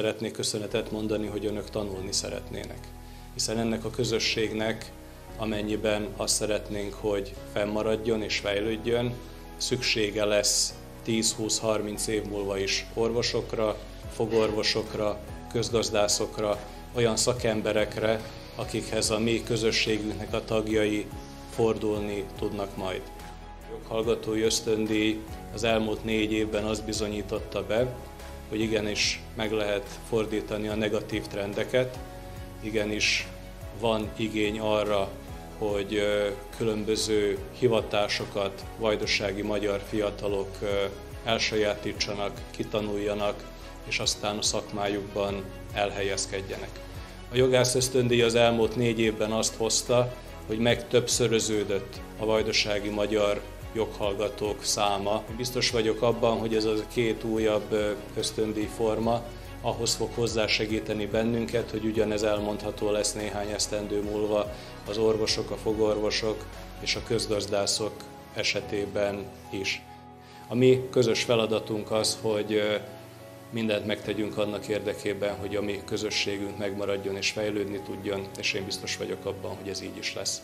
Szeretnék köszönetet mondani, hogy önök tanulni szeretnének. Hiszen ennek a közösségnek, amennyiben azt szeretnénk, hogy fennmaradjon és fejlődjön, szüksége lesz 10-20-30 év múlva is orvosokra, fogorvosokra, közgazdászokra, olyan szakemberekre, akikhez a mi közösségünknek a tagjai fordulni tudnak majd. A joghallgatói ösztöndíj az elmúlt 4 évben azt bizonyította be, hogy igenis meg lehet fordítani a negatív trendeket, igenis van igény arra, hogy különböző hivatásokat vajdasági magyar fiatalok elsajátítsanak, kitanuljanak, és aztán a szakmájukban elhelyezkedjenek. A jogász ösztöndíj az elmúlt 4 évben azt hozta, hogy megtöbbszöröződött a vajdasági magyar joghallgatók száma. Biztos vagyok abban, hogy ez a 2 újabb ösztöndíjforma ahhoz fog hozzásegíteni bennünket, hogy ugyanez elmondható lesz néhány esztendő múlva az orvosok, a fogorvosok és a közgazdászok esetében is. A mi közös feladatunk az, hogy mindent megtegyünk annak érdekében, hogy a mi közösségünk megmaradjon és fejlődni tudjon, és én biztos vagyok abban, hogy ez így is lesz.